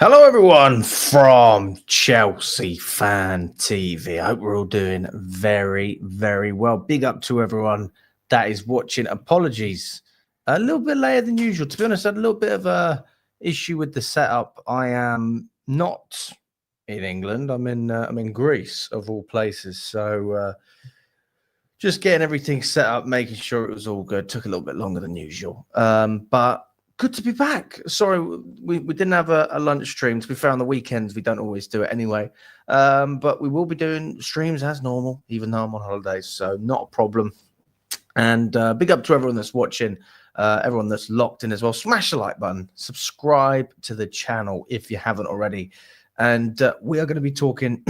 Hello, everyone from Chelsea Fan TV. I hope we're all doing very, very well. Big up to everyone that is watching. Apologies, a little bit later than usual. To be honest, I had a little bit of a issue with the setup. I am not in England. I'm in Greece, of all places. So just getting everything set up, making sure it was all good. Took a little bit longer than usual, but good to be back. Sorry, we didn't have a lunch stream. To be fair, on the weekends, we don't always do it anyway. But we will be doing streams as normal, even though I'm on holidays. So not a problem. And big up to everyone that's watching, everyone that's locked in as well. Smash the like button. Subscribe to the channel if you haven't already. And we are going to be talking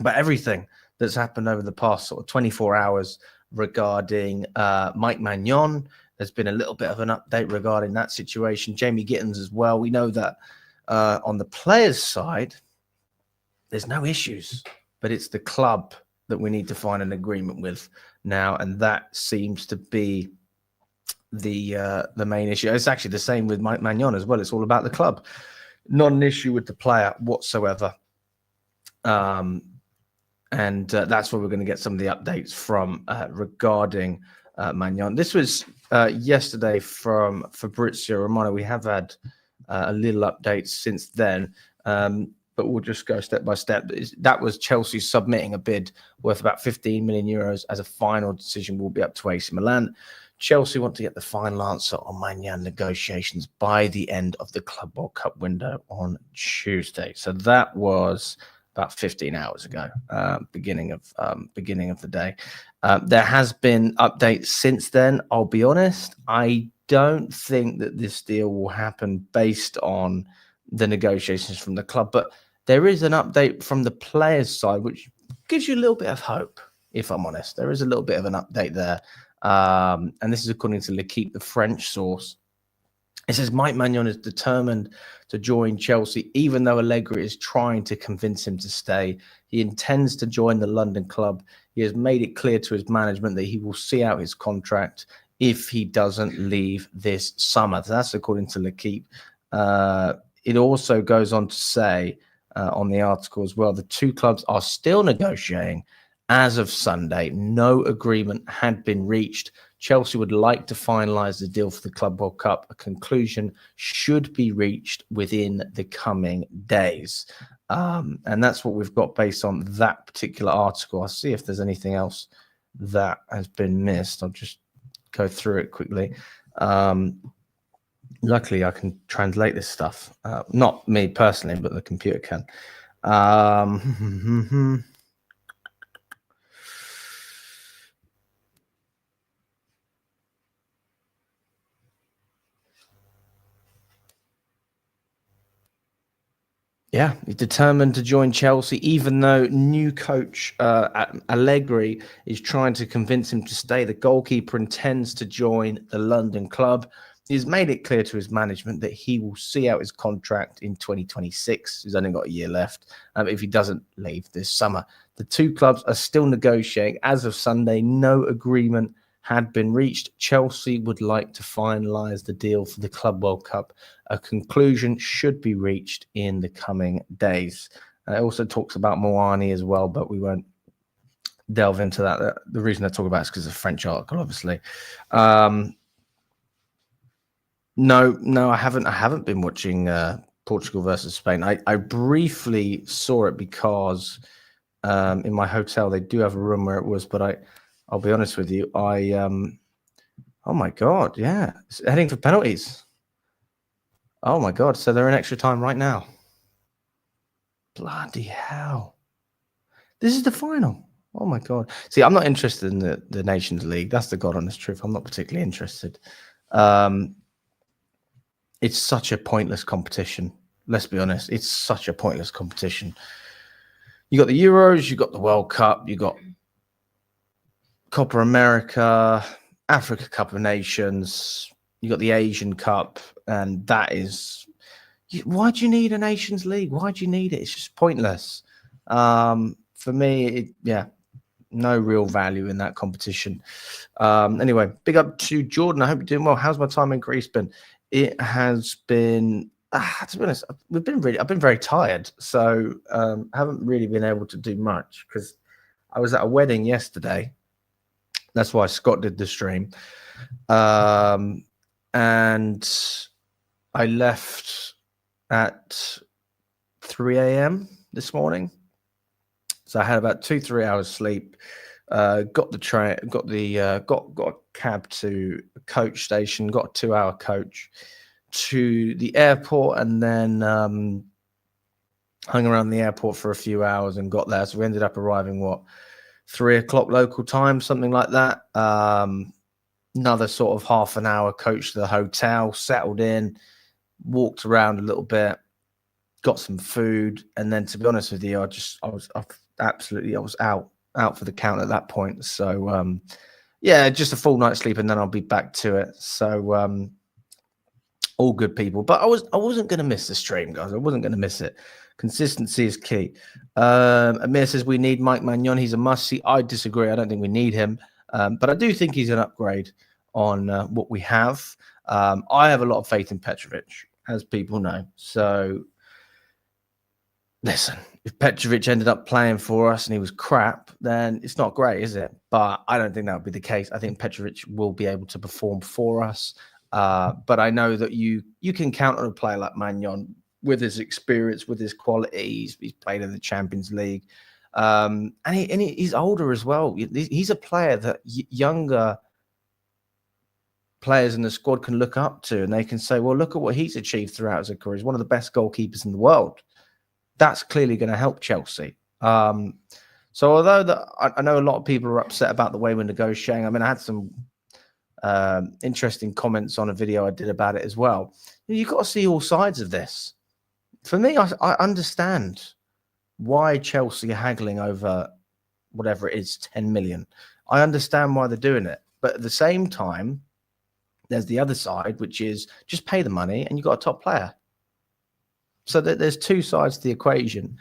about everything that's happened over the past sort of 24 hours regarding Mike Maignan. There's been a little bit of an update regarding that situation. Jamie Gittens as well. We know that on the players' side, there's no issues, but it's the club that we need to find an agreement with now, and that seems to be the main issue. It's actually the same with Mike Maignan as well. It's all about the club, not an issue with the player whatsoever. And that's where we're going to get some of the updates from regarding Maignan. This was yesterday from Fabrizio Romano. We have had a little update since then, but we'll just go step by step. That was Chelsea submitting a bid worth about 15 million euros as a final decision will be up to AC Milan. Chelsea want to get the final answer on Maignan negotiations by the end of the Club World Cup window on Tuesday. So that was about 15 hours ago, beginning of the day. There has been updates since then. I'll be honest, I don't think that this deal will happen based on the negotiations from the club, but there is an update from the players' side, which gives you a little bit of hope, if I'm honest. There is a little bit of an update there. And this is according to L'Equipe, the French source. It says Mike Maignan is determined to join Chelsea, even though Allegri is trying to convince him to stay. He intends to join the London club. He has made it clear to his management that he will see out his contract if he doesn't leave this summer. That's according to L'Equipe. It also goes on to say on the article as well, the two clubs are still negotiating. As of Sunday, no agreement had been reached. Chelsea would like to finalise the deal for the Club World Cup. A conclusion should be reached within the coming days. And that's what we've got based on that particular article. I'll see if there's anything else that has been missed. I'll just go through it quickly. Luckily, I can translate this stuff. Not me personally, but the computer can. Yeah, he's determined to join Chelsea, even though new coach Allegri is trying to convince him to stay. The goalkeeper intends to join the London club. He's made it clear to his management that he will see out his contract in 2026. He's only got a year left if he doesn't leave this summer. The two clubs are still negotiating. As of Sunday, no agreement had been reached. Chelsea would like to finalise the deal for the Club World Cup. A conclusion should be reached in the coming days. It also talks about Moani as well, but we won't delve into that. The reason I talk about it is because of the French article, obviously. No, I haven't been watching Portugal versus Spain. I briefly saw it because in my hotel they do have a room where it was, but I'll be honest with you, oh my God, yeah, it's heading for penalties. Oh my God, so they're in extra time right now. Bloody hell. This is the final. Oh my God. See, I'm not interested in the Nations League. That's the God honest truth. I'm not particularly interested. It's such a pointless competition. Let's be honest. It's such a pointless competition. You got the Euros, you got the World Cup, you got Copa America, Africa Cup of Nations, you got the Asian Cup, and that is... Why do you need a Nations League? Why do you need it? It's just pointless. For me, no real value in that competition. Anyway, big up to Jordan. I hope you're doing well. How's my time in Greece been? It has been To be honest, I've been very tired, so haven't really been able to do much because I was at a wedding yesterday. That's why Scott did the stream, and I left at 3 a.m. this morning, so I had about 2-3 hours sleep. Got the train, got a cab to a coach station, got a 2-hour coach to the airport, and then hung around the airport for a few hours and got there. So we ended up arriving 3 o'clock local time, something like that. Another sort of half an hour coach to the hotel, settled in, walked around a little bit, got some food, and then to be honest with you, I was out for the count at that point. So yeah, just a full night's sleep and then I'll be back to it. So all good, people. But I wasn't going to miss the stream, guys. I wasn't going to miss it. Consistency is key. Amir says we need Mike Maignan. He's a must-see. I disagree. I don't think we need him. But I do think he's an upgrade on what we have. I have a lot of faith in Petrovic, as people know. So listen, if Petrovic ended up playing for us and he was crap, then it's not great, is it? But I don't think that would be the case. I think Petrovic will be able to perform for us. But I know that you can count on a player like Maignan with his experience, with his qualities. He's played in the Champions League. And he's older as well. He's a player that younger players in the squad can look up to, and they can say, well, look at what he's achieved throughout his career. He's one of the best goalkeepers in the world. That's clearly going to help Chelsea. So although I know a lot of people are upset about the way we're negotiating. I mean, I had some interesting comments on a video I did about it as well. You've got to see all sides of this. For me, I understand why Chelsea are haggling over whatever it is, 10 million. I understand why they're doing it. But at the same time, there's the other side, which is just pay the money and you've got a top player. So there's two sides to the equation.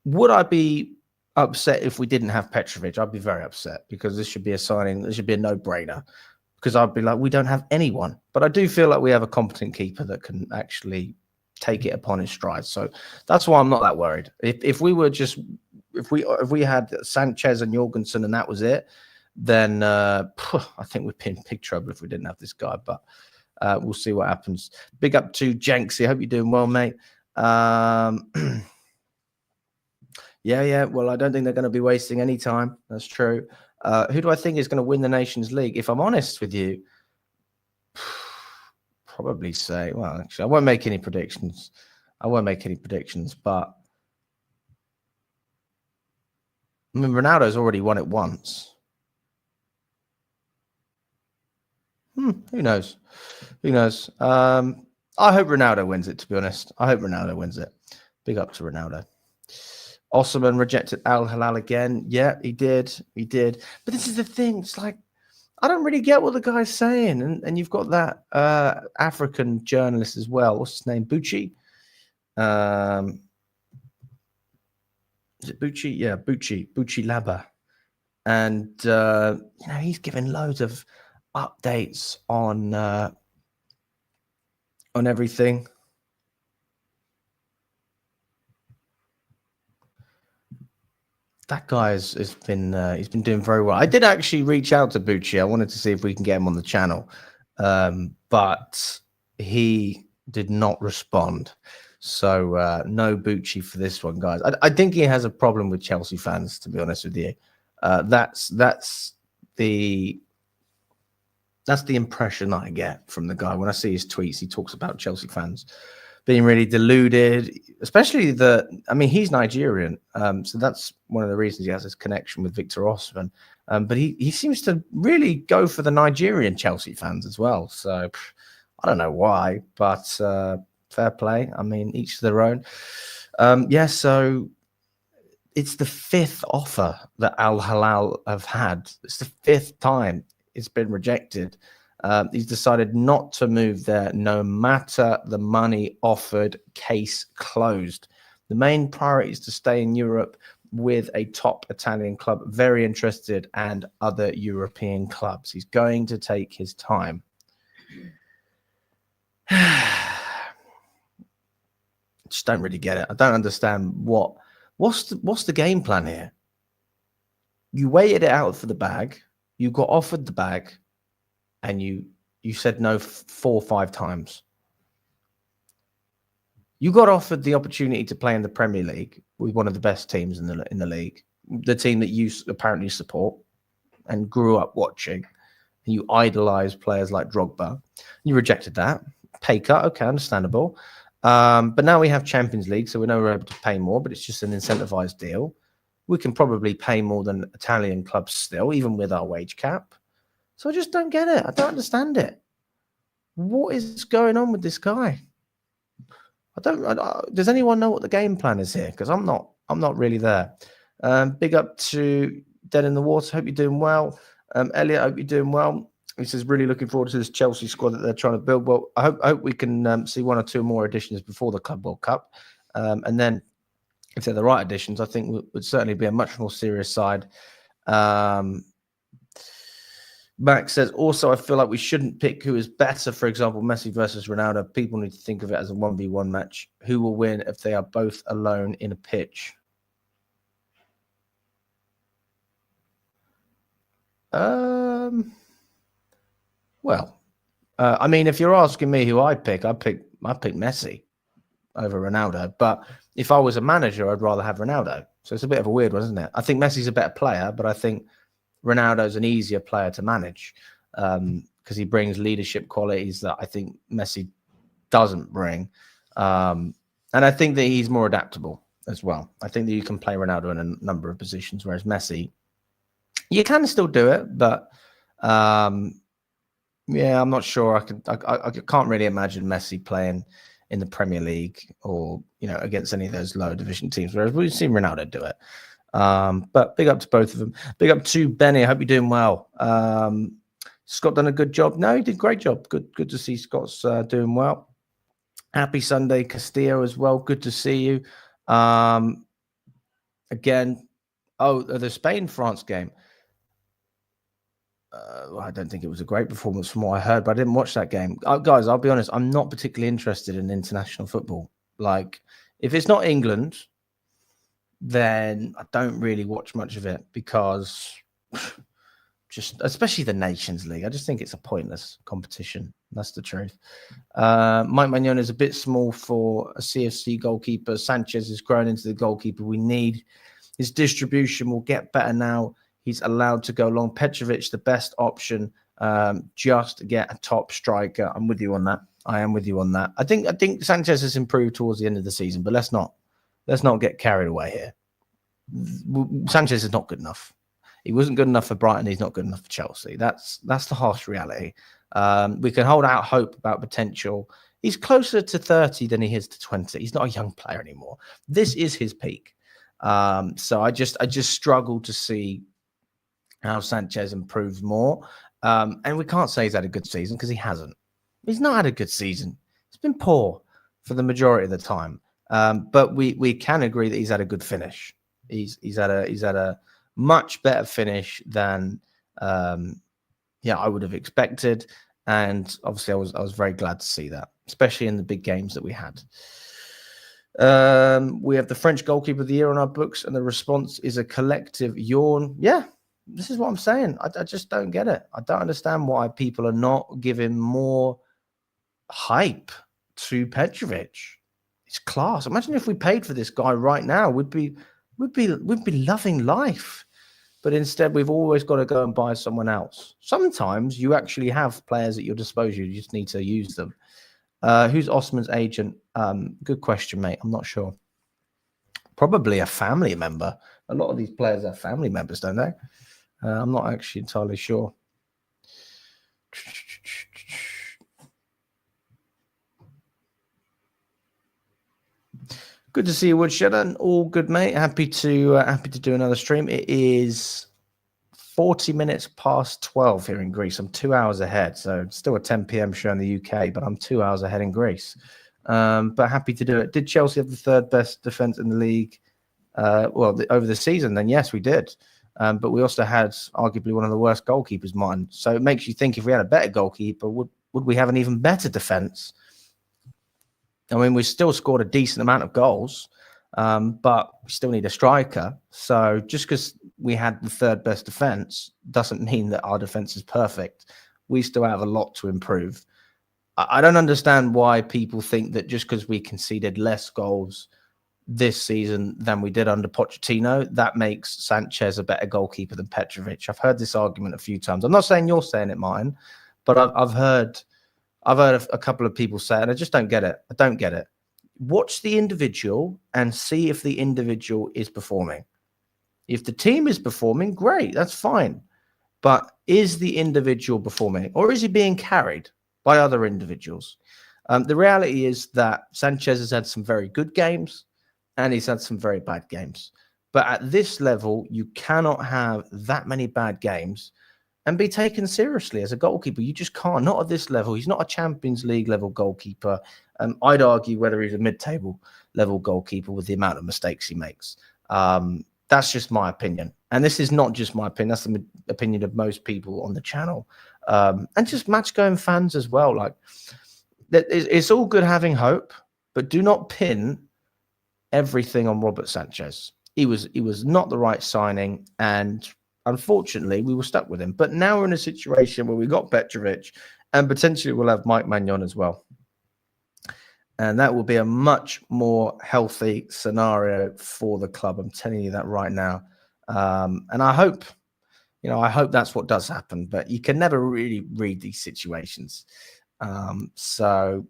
Would I be upset if we didn't have Petrovic? I'd be very upset because this should be a signing. This should be a no-brainer because I'd be like, we don't have anyone. But I do feel like we have a competent keeper that can actually take it upon his stride. So that's why I'm not that worried. If we had Sanchez and Jorgensen and that was it, then I think we'd be in big trouble if we didn't have this guy. But we'll see what happens. Big up to Jenksy. Hope you're doing well, mate. Yeah. Well, I don't think they're going to be wasting any time. That's true. Who do I think is going to win the Nations League? If I'm honest with you, probably say, well, actually, I won't make any predictions. But I mean, Ronaldo's already won it once. Who knows? I hope Ronaldo wins it, to be honest. I hope Ronaldo wins it. Big up to Ronaldo. Osimhen rejected Al Hilal again. Yeah, he did. But this is the thing. It's like, I don't really get what the guy's saying. And you've got that African journalist as well. What's his name? Bucci? Is it Bucci? Yeah, Bucci Laba. And, he's given loads of updates on everything. That guy has been he's been doing very well. I did actually reach out to Bucci. I wanted to see if we can get him on the channel, but he did not respond. So no Bucci for this one, guys. I think he has a problem with Chelsea fans, to be honest with you. That's the impression I get from the guy when I see his tweets. He talks about Chelsea fans being really deluded, especially he's Nigerian. So that's one of the reasons he has this connection with Victor Osimhen. But he seems to really go for the Nigerian Chelsea fans as well. So I don't know why, but fair play. I mean, each to their own. So it's the fifth offer that Al Hilal have had. It's the fifth time it's been rejected. He's decided not to move there no matter the money offered. Case closed. The main priority is to stay in Europe with a top Italian club, very interested, and other European clubs. He's going to take his time. Just don't really get it. I don't understand what's the game plan here. You waited it out for the bag. You got offered the bag, and you said no 4 or 5 times. You got offered the opportunity to play in the Premier League with one of the best teams in the league, the team that you apparently support and grew up watching, and you idolize players like Drogba. You rejected that. Pay cut, okay, understandable. But now we have Champions League, so we know we're able to pay more, but it's just an incentivized deal. We can probably pay more than Italian clubs still, even with our wage cap. So I just don't get it. I don't understand it. What is going on with this guy? Does anyone know what the game plan is here? Because I'm not really there. Big up to Dead in the Water. Hope you're doing well. Elliot, hope you're doing well. He says, really looking forward to this Chelsea squad that they're trying to build. Well, I hope we can see 1 or 2 more additions before the Club World Cup. And then if they're the right additions, I think would certainly be a much more serious side. Max says, also, I feel like we shouldn't pick who is better. For example, Messi versus Ronaldo. People need to think of it as a 1v1 match. Who will win if they are both alone in a pitch? Well, I mean, if you're asking me who I pick Messi over Ronaldo. But if I was a manager, I'd rather have Ronaldo. So it's a bit of a weird one, isn't it? I think Messi's a better player, but I think Ronaldo's an easier player to manage because he brings leadership qualities that I think Messi doesn't bring. And I think that he's more adaptable as well. I think that you can play Ronaldo in a number of positions, whereas Messi, you can still do it, but yeah, I'm not sure. I can't really imagine Messi playing in the Premier League or against any of those lower division teams, whereas we've seen Ronaldo do it. But big up to both of them. Big up to Benny. I hope you're doing well. Scott done a good job. No, he did a great job. Good to see Scott's doing well. Happy Sunday, Castillo as well. Good to see you. Again, the Spain-France game. I don't think it was a great performance from what I heard, but I didn't watch that game. Guys, I'll be honest, I'm not particularly interested in international football. Like, if it's not England, then I don't really watch much of it because especially the Nations League, I just think it's a pointless competition. That's the truth. Mike Maignan is a bit small for a CFC goalkeeper. Sanchez has grown into the goalkeeper we need. His distribution will get better now. He's allowed to go long. Petrovic, the best option, just to get a top striker. I'm with you on that. I am with you on that. I think Sanchez has improved towards the end of the season, but let's not get carried away here. Sanchez is not good enough. He wasn't good enough for Brighton. He's not good enough for Chelsea. That's the harsh reality. We can hold out hope about potential. He's closer to 30 than he is to 20. He's not a young player anymore. This is his peak. So I just struggle to see how Sanchez improves more. And we can't say he's had a good season because he hasn't. He's not had a good season. It's been poor for the majority of the time. But we can agree that he's had a good finish. He's had a much better finish than I would have expected. And obviously I was very glad to see that, especially in the big games that we had. We have the French goalkeeper of the year on our books, and the response is a collective yawn. Yeah, this is what I'm saying. I just don't get it. I don't understand why people are not giving more hype to Petrovic. It's class. Imagine if we paid for this guy right now, we'd be loving life. But instead, we've always got to go and buy someone else. Sometimes you actually have players at your disposal. You just need to use them. Who's Osimhen's agent? Good question, mate. I'm not sure. Probably a family member. A lot of these players are family members, don't they? I'm not actually entirely sure. Good to see you, Woodshed. All good, mate. Happy to do another stream. It is 40 minutes past 12 here in Greece. I'm 2 hours ahead, so it's still a 10 p.m. show in the UK, but I'm 2 hours ahead in Greece. But happy to do it. Did Chelsea have the third best defense in the league? Over the season? Then yes, we did. But we also had arguably one of the worst goalkeepers, Martin. So it makes you think if we had a better goalkeeper, would we have an even better defense? I mean, we still scored a decent amount of goals, but we still need a striker. So just because we had the third best defense doesn't mean that our defense is perfect. We still have a lot to improve. I don't understand why people think that just because we conceded less goals this season than we did under Pochettino, that makes Sanchez a better goalkeeper than Petrovic. I've heard this argument a few times. I'm not saying you're saying it, mine, but I've heard a couple of people say it, and I just don't get it. I don't get it. Watch the individual and see if the individual is performing. If the team is performing, great, that's fine. But is the individual performing, or is he being carried by other individuals? The reality is that Sanchez has had some very good games and he's had some very bad games. But at this level, you cannot have that many bad games and be taken seriously as a goalkeeper. You just can't, not at this level. He's not a Champions League level goalkeeper. I'd argue whether he's a mid-table level goalkeeper with the amount of mistakes he makes. That's just my opinion. And this is not just my opinion. That's the opinion of most people on the channel. And just match-going fans as well. Like, it's all good having hope, but do not pin everything on Robert Sanchez. He was not the right signing, and unfortunately, we were stuck with him. But now we're in a situation where we got Petrovic, and potentially we'll have Maignan as well. And that will be a much more healthy scenario for the club. I'm telling you that right now. And I hope, I hope that's what does happen. But you can never really read these situations. So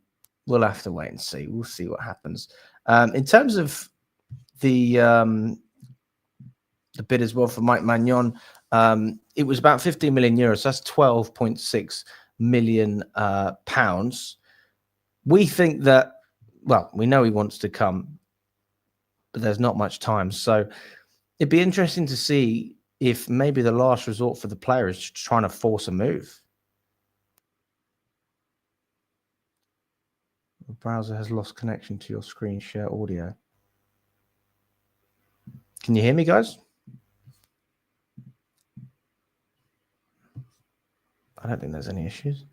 we'll have to wait and see. We'll see what happens. In terms of the bid as well for Maignan, it was about 15 million euros. So that's 12.6 million pounds. We think that, well, we know he wants to come, but there's not much time. So it'd be interesting to see if maybe the last resort for the player is trying to force a move. The browser has lost connection to your screen share audio. Can you hear me, guys? I don't think there's any issues.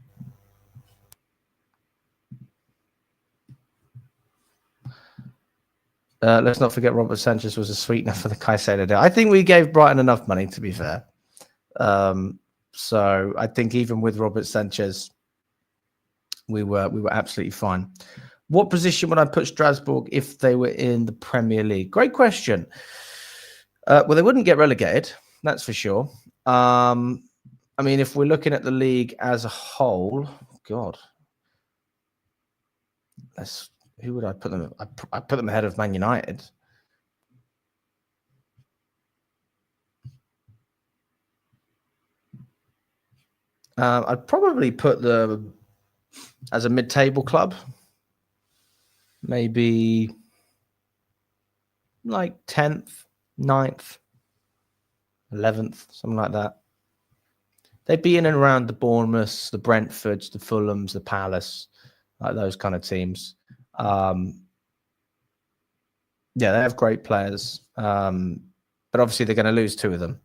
Let's not forget Robert Sanchez was a sweetener for the Caicedo deal. I think we gave Brighton enough money, to be fair. So I think even with Robert Sanchez, we were absolutely fine. What position would I put Strasbourg if they were in the Premier League? Great question. Well, they wouldn't get relegated, that's for sure. I mean, if we're looking at the league as a whole, God, who would I put them? I put them ahead of Man United. I'd probably put them as a mid-table club, maybe like 10th, 9th, 11th, something like that. They'd be in and around the Bournemouths, the Brentfords, the Fulhams, the Palace, like those kind of teams. Yeah, they have great players, but obviously they're going to lose two of them.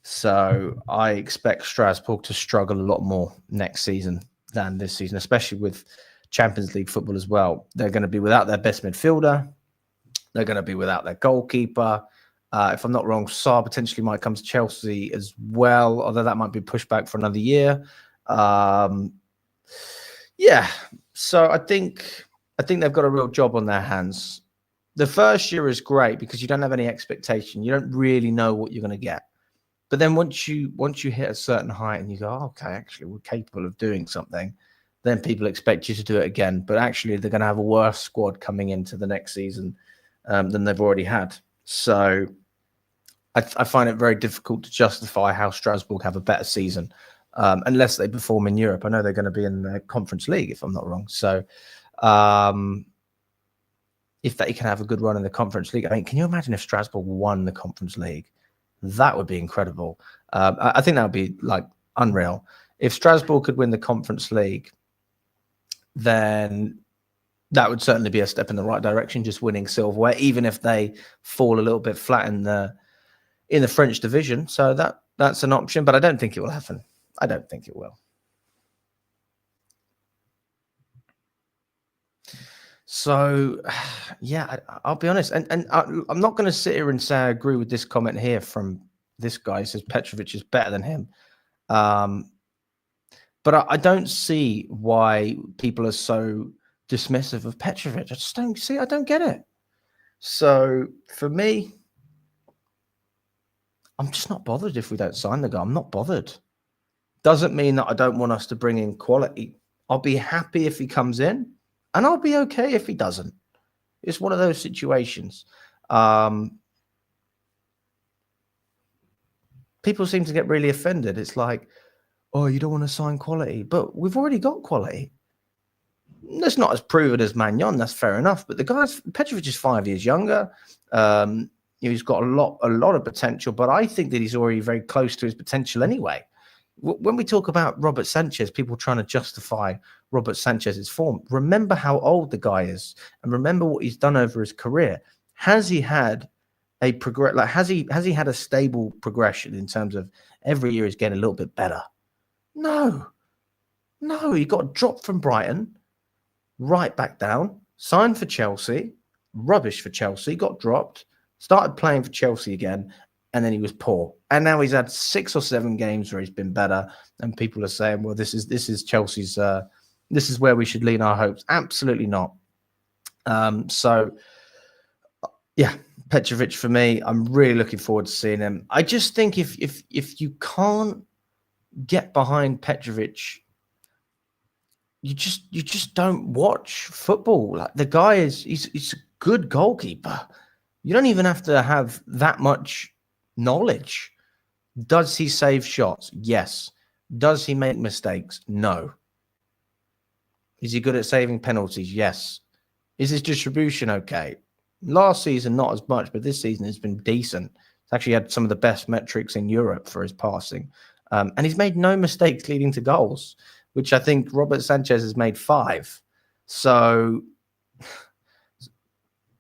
So I expect Strasbourg to struggle a lot more next season than this season, especially with Champions League football as well. They're going to be without their best midfielder. They're going to be without their goalkeeper. If I'm not wrong, Saar potentially might come to Chelsea as well, although that might be pushed back for another year. Yeah, so I think they've got a real job on their hands. The first year is great because you don't have any expectation. You don't really know what you're going to get. But then once you hit a certain height and you go, oh, okay, actually, we're capable of doing something, then people expect you to do it again. But actually, they're going to have a worse squad coming into the next season than they've already had. So I find it very difficult to justify how Strasbourg have a better season unless they perform in Europe. I know they're going to be in the Conference League, if I'm not wrong. So if they can have a good run in the Conference League, I mean, can you imagine if Strasbourg won the Conference League? That would be incredible. I think that would be like unreal. If Strasbourg could win the Conference League, then that would certainly be a step in the right direction, just winning silverware, even if they fall a little bit flat in the French division. So that's an option, but I don't think it will happen. I don't think it will. So, yeah, I'll be honest, and I'm not going to sit here and say I agree with this comment here from this guy. He says Petrovic is better than him, but I don't see why people are so dismissive of Petrovic. I just don't see. I don't get it. So for me, I'm just not bothered if we don't sign the guy. I'm not bothered. Doesn't mean that I don't want us to bring in quality. I'll be happy if he comes in, and I'll be okay if he doesn't. It's one of those situations. People seem to get really offended. It's like, oh, you don't want to sign quality, but we've already got quality. That's not as proven as Maignan. That's fair enough. But the guy's Petrovic is 5 years younger. He's got a lot of potential, but I think that he's already very close to his potential anyway. When we talk about Robert Sanchez, people trying to justify Robert Sanchez's form, remember how old the guy is, and remember what he's done over his career. Has he had a has he had a stable progression in terms of every year he's getting a little bit better? No, he got dropped from Brighton, right back down, signed for Chelsea, rubbish for Chelsea, got dropped, started playing for Chelsea again, and then he was poor. And now he's had 6 or 7 games where he's been better, and people are saying, well, this is Chelsea's, this is where we should lean our hopes. Absolutely not. So, yeah, Petrovic for me, I'm really looking forward to seeing him. I just think if you can't get behind Petrovic, you just don't watch football. Like, the guy he's a good goalkeeper. You don't even have to have that much knowledge. Does he save shots? Yes. Does he make mistakes? No. Is he good at saving penalties? Yes. Is his distribution okay? Last season, not as much, but this season has been decent. He's actually had some of the best metrics in Europe for his passing. And he's made no mistakes leading to goals, which I think Robert Sanchez has made 5. So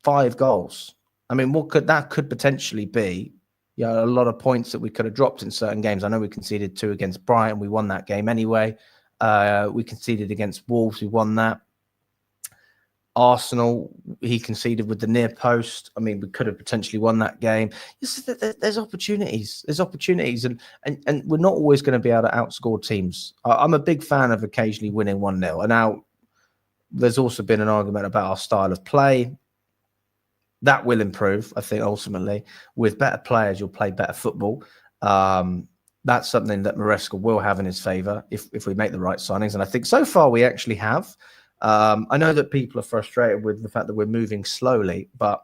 5 goals. I mean, that could potentially be, a lot of points that we could have dropped in certain games. I know we conceded 2 against Brighton. We won that game anyway. We conceded against Wolves. We won that. Arsenal, he conceded with the near post. I mean, we could have potentially won that game. There's opportunities. There's opportunities, and we're not always going to be able to outscore teams. I'm a big fan of occasionally winning 1-0. And now there's also been an argument about our style of play. That will improve, I think, ultimately. With better players, you'll play better football. That's something that Maresca will have in his favour if we make the right signings. And I think so far we actually have. I know that people are frustrated with the fact that we're moving slowly, but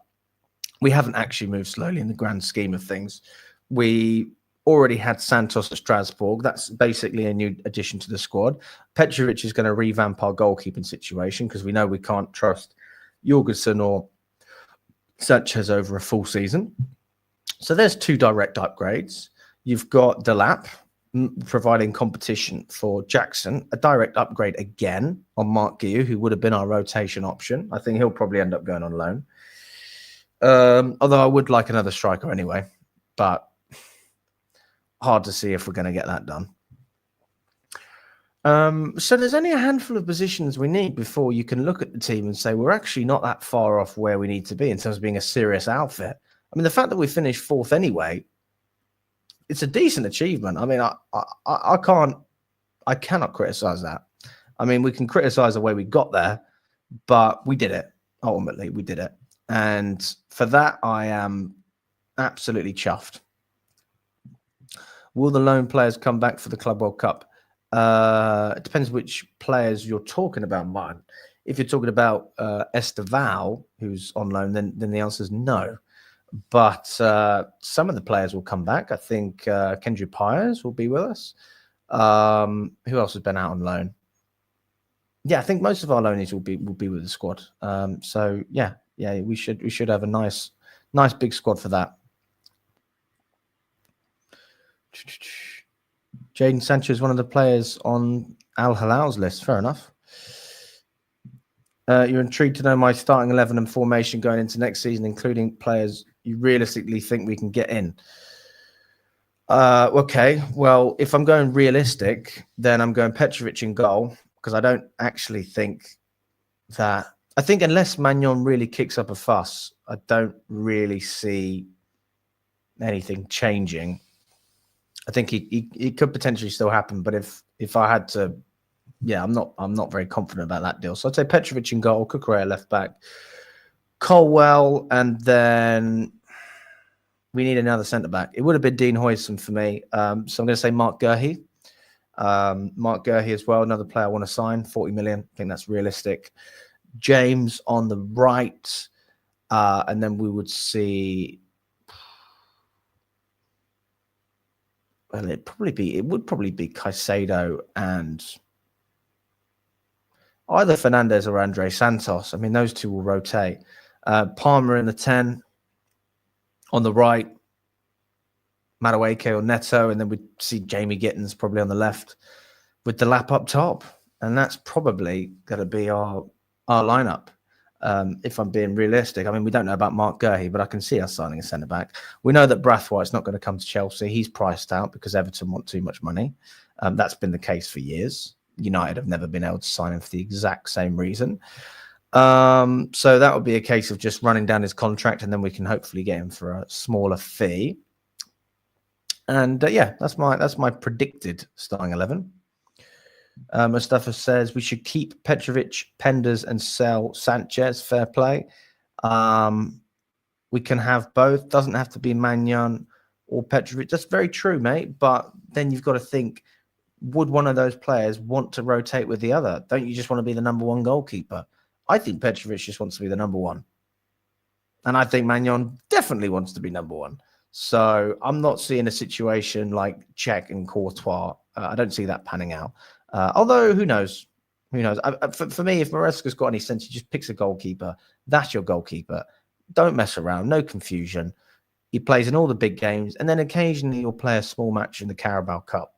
we haven't actually moved slowly in the grand scheme of things. We already had Santos at Strasbourg. That's basically a new addition to the squad. Petrovic is going to revamp our goalkeeping situation because we know we can't trust Jorgensen or Sanchez over a full season. So there's 2 direct upgrades. You've got Delap providing competition for Jackson, a direct upgrade again on Mark Guiu, who would have been our rotation option. I think he'll probably end up going on loan. Although I would like another striker anyway, but hard to see if we're going to get that done. So there's only a handful of positions we need before you can look at the team and say we're actually not that far off where we need to be in terms of being a serious outfit. I mean, the fact that we finished 4th anyway, it's a decent achievement. I mean, I cannot criticize that. I mean, we can criticize the way we got there, but we did it. Ultimately, we did it. And for that, I am absolutely chuffed. Will the loan players come back for the Club World Cup? It depends which players you're talking about, Martin. If you're talking about Esteval, who's on loan, then the answer is no. But some of the players will come back. I think Kendrick Pires will be with us. Who else has been out on loan? Yeah, I think most of our loanees will be with the squad. So yeah, we should have a nice big squad for that. Jadon Sancho is one of the players on Al Hilal's list. Fair enough. You're intrigued to know my starting 11 and formation going into next season, including players you realistically think we can get in. Okay, well, if I'm going realistic, then I'm going Petrovic in goal because I don't actually think that I think unless Maignan really kicks up a fuss, I don't really see anything changing. I think it could potentially still happen, but if I had to, yeah, I'm not very confident about that deal. So I'd say Petrovic in goal, Cucurella left back, Colwell, and then we need another centre back. It would have been Dean Huijsen for me. So I'm going to say Mark Guehi. Mark Guehi as well, another player I want to sign, 40 million. I think that's realistic. James on the right, and then we would see. Well, it would probably be Caicedo and either Fernandez or Andrey Santos. I mean, those two will rotate. Palmer in the 10, on the right, Madueke or Neto, and then we'd see Jamie Gittens probably on the left with the lap up top, and that's probably going to be our lineup. If I'm being realistic, I mean, we don't know about Mark Guehi, but I can see us signing a centre back. We know that Brathwaite's not going to come to Chelsea. He's priced out because Everton want too much money. That's been the case for years. United have never been able to sign him for the exact same reason. So that would be a case of just running down his contract, and then we can hopefully get him for a smaller fee. And yeah, that's my predicted starting 11. Mustafa says we should keep Petrovic, Penders, and sell Sanchez. Fair play. We can have both. Doesn't have to be Maignan or Petrovic. That's very true, mate. But then you've got to think, would one of those players want to rotate with the other? Don't you just want to be the number one goalkeeper? I think Petrovic just wants to be the number one. And I think Maignan definitely wants to be number one. So I'm not seeing a situation like Cech and Courtois. I don't see that panning out. Although, who knows? Who knows? For me, if Maresca's got any sense, he just picks a goalkeeper. That's your goalkeeper. Don't mess around. No confusion. He plays in all the big games. And then occasionally you'll play a small match in the Carabao Cup.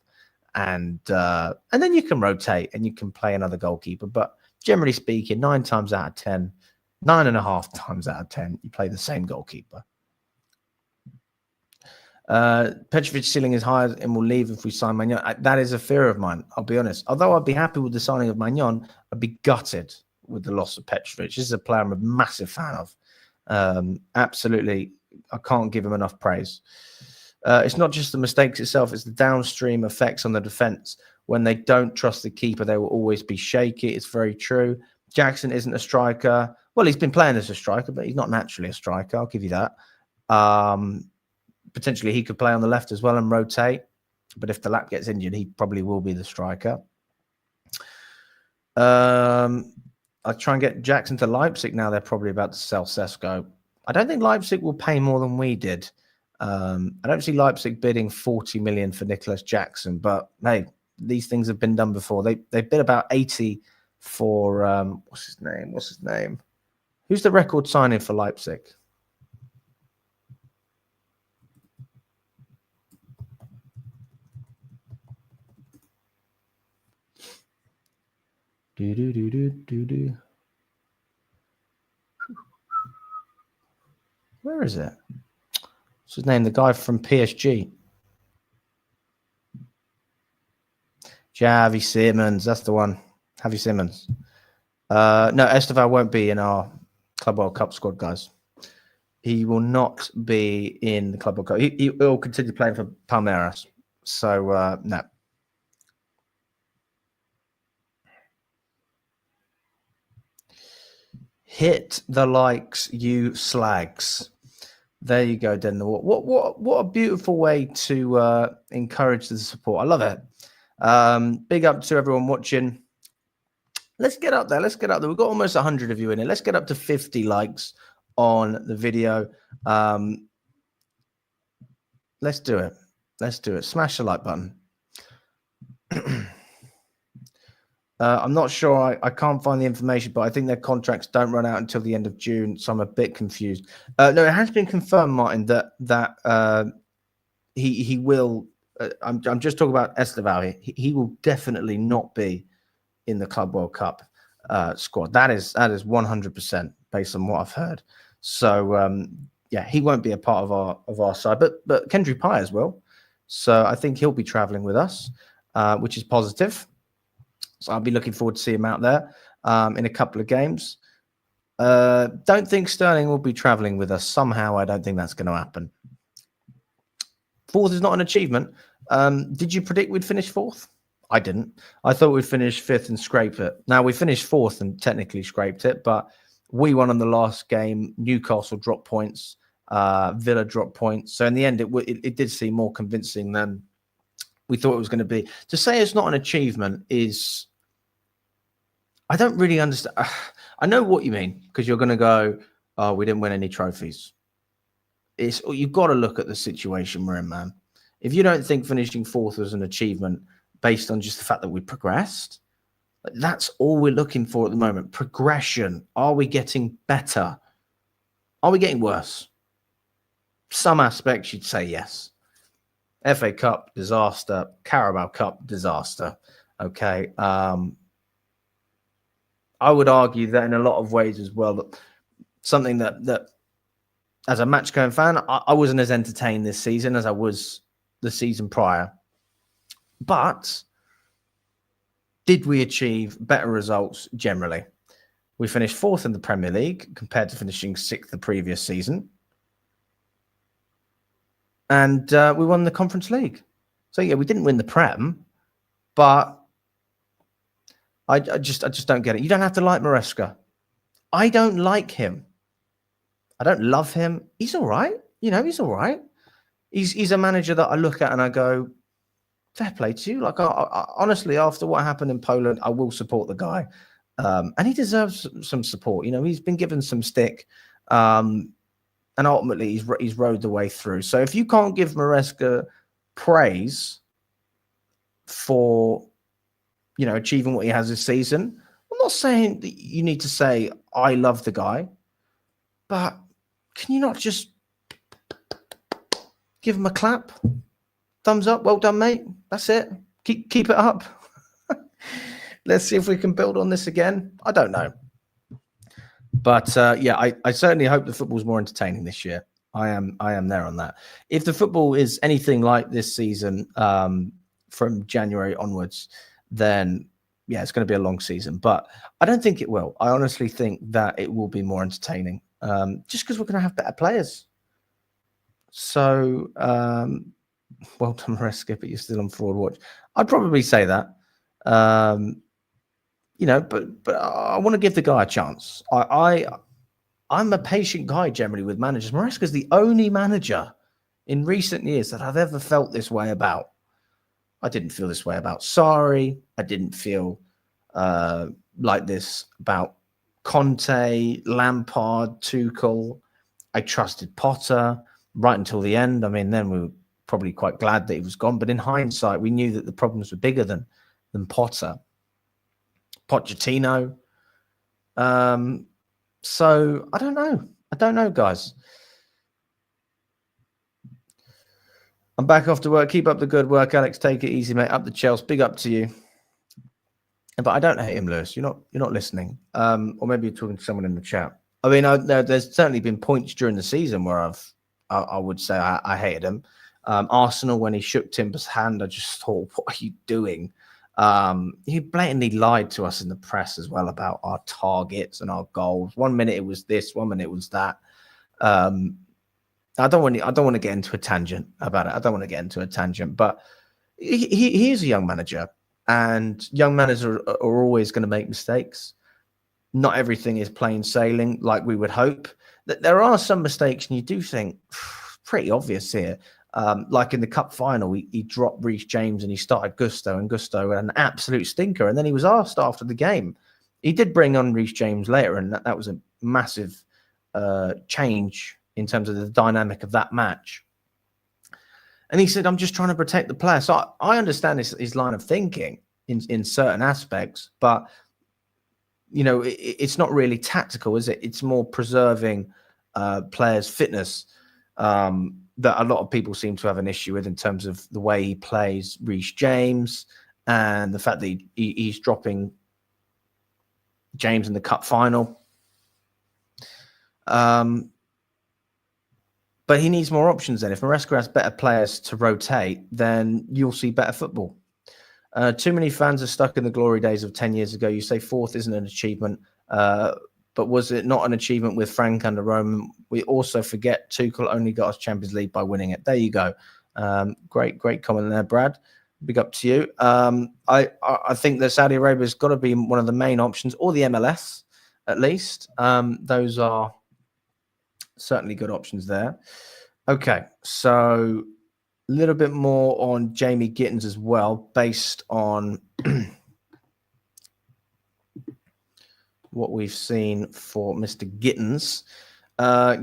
And then you can rotate and you can play another goalkeeper. But generally speaking, 9 times out of 10, 9.5 times out of 10, you play the same goalkeeper. Petrovic ceiling is higher and will leave if we sign Maignan. That is a fear of mine, I'll be honest. Although I'd be happy with the signing of Maignan, I'd be gutted with the loss of Petrovic. This is a player I'm a massive fan of. Absolutely, I can't give him enough praise. It's not just the mistakes itself, it's the downstream effects on the defense. When they don't trust the keeper, they will always be shaky. It's very true. Jackson isn't a striker. Well, he's been playing as a striker, but he's not naturally a striker. I'll give you that. Potentially he could play on the left as well and rotate. But if the lap gets injured, he probably will be the striker. I'll try and get Jackson to Leipzig now. They're probably about to sell Sesko. I don't think Leipzig will pay more than we did. I don't see Leipzig bidding 40 million for Nicholas Jackson, but hey, these things have been done before. They bid about 80 for what's his name? Who's the record signing for Leipzig? Where is it? What's his name? The guy from PSG. Javi Simmons. That's the one. Javi Simmons. No, Esteval won't be in our Club World Cup squad, guys. He will not be in the Club World Cup. He will continue playing for Palmeiras. So, no. Hit the likes, you slags. There you go, Den. What a beautiful way to encourage the support. I love it. Big up to everyone watching. Let's get up there. We've got almost 100 of you in it. Let's get up to 50 likes on the video. Let's do it. Smash the like button. I'm not sure. I can't find the information, but I think their contracts don't run out until the end of June, so I'm a bit confused. No, it has been confirmed, Martin, that he will. I'm just talking about Esteval. He will definitely not be in the Club World Cup squad. That is 100% based on what I've heard. So yeah, he won't be a part of our side, but Kendry Pyers will. So I think he'll be traveling with us, which is positive. So I'll be looking forward to see him out there in a couple of games. Don't think Sterling will be travelling with us. Somehow, I don't think that's going to happen. Fourth is not an achievement. Did you predict we'd finish fourth? I didn't. I thought we'd finish fifth and scrape it. Now, we finished fourth and technically scraped it, but we won on the last game. Newcastle dropped points. Villa dropped points. So in the end, it did seem more convincing than we thought it was going to be. To say it's not an achievement is... I don't really understand. I know what you mean, because you're going to go, oh, we didn't win any trophies. You've got to look at the situation we're in, man. If you don't think finishing fourth was an achievement based on just the fact that we progressed, that's all we're looking for at the moment. Progression. Are we getting better? Are we getting worse? Some aspects you'd say yes. FA Cup, disaster. Carabao Cup, disaster. Okay. I would argue that in a lot of ways as well, that something that as a match-going fan, I wasn't as entertained this season as I was the season prior. But did we achieve better results generally? We finished fourth in the Premier League compared to finishing sixth the previous season. And we won the Conference League. So, yeah, we didn't win the Prem, but I just don't get it. You don't have to like Maresca. I don't like him. I don't love him. He's all right. He's all right. He's a manager that I look at and I go, fair play to you. Like, I honestly, after what happened in Poland, I will support the guy. And he deserves some support. He's been given some stick. And ultimately, he's rode the way through. So if you can't give Maresca praise for, achieving what he has this season, I'm not saying that you need to say, I love the guy. But can you not just give him a clap? Thumbs up. Well done, mate. That's it. Keep it up. Let's see if we can build on this again. I don't know. But yeah, I certainly hope the football's more entertaining this year. I am there on that. If the football is anything like this season from January onwards, then yeah, it's going to be a long season. But I don't think it will. I honestly think that it will be more entertaining. Just because we're going to have better players. So, well done, Maresca, but you're still on forward watch. I'd probably say that. But I want to give the guy a chance. I'm a patient guy generally with managers. Maresca's the only manager in recent years that I've ever felt this way about. I didn't feel this way about Sarri. I didn't feel like this about Conte, Lampard, Tuchel. I trusted Potter right until the end. I mean, then we were probably quite glad that he was gone. But in hindsight, we knew that the problems were bigger than Potter. Pochettino. So I don't know. I don't know, guys. I'm back off to work. Keep up the good work, Alex. Take it easy, mate. Up the Chelsea. Big up to you. But I don't hate him, Lewis. You're not listening. Or maybe you're talking to someone in the chat. I mean, there's certainly been points during the season where I would say I hated him. Arsenal, when he shook Timber's hand, I just thought, what are you doing? He blatantly lied to us in the press as well about our targets and our goals. 1 minute it was this, 1 minute it was that. I don't want to get into a tangent about it. I don't want to get into a tangent, but he is a young manager, and young managers are always going to make mistakes. Not everything is plain sailing like we would hope. There are some mistakes, and you do think pretty obvious here. Like in the cup final, he dropped Reece James and he started Gusto, and Gusto had an absolute stinker. And then he was asked after the game. He did bring on Reece James later, and that was a massive change in terms of the dynamic of that match. And he said, I'm just trying to protect the player. So I understand his line of thinking in certain aspects, but it's not really tactical, is it? It's more preserving players' fitness that a lot of people seem to have an issue with in terms of the way he plays Reece James and the fact that he's dropping James in the cup final. But he needs more options then. If Maresca has better players to rotate, then you'll see better football. Too many fans are stuck in the glory days of 10 years ago. You say fourth isn't an achievement. but was it not an achievement with Frank under Roman? We also forget Tuchel only got us Champions League by winning it. There you go. Great comment there, Brad. Big up to you. I think that Saudi Arabia's got to be one of the main options, or the MLS at least. Those are certainly good options there. Okay, so a little bit more on Jamie Gittens as well, based on what we've seen for Mr. Gittens.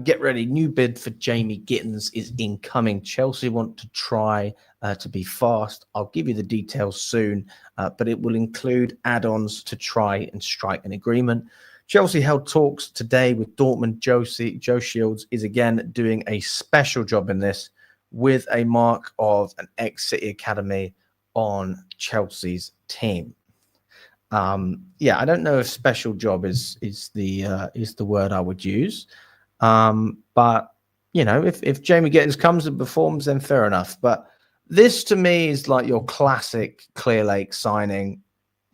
Get ready. New bid for Jamie Gittens is incoming. Chelsea want to try to be fast. I'll give you the details soon, but it will include add-ons to try and strike an agreement. Chelsea held talks today with Dortmund. Joe Shields is again doing a special job in this, with a mark of an ex-City Academy on Chelsea's team. Yeah, I don't know if special job is the word I would use. But you know, if Jamie Gittens comes and performs, then fair enough. But this to me is like your classic Clear Lake signing.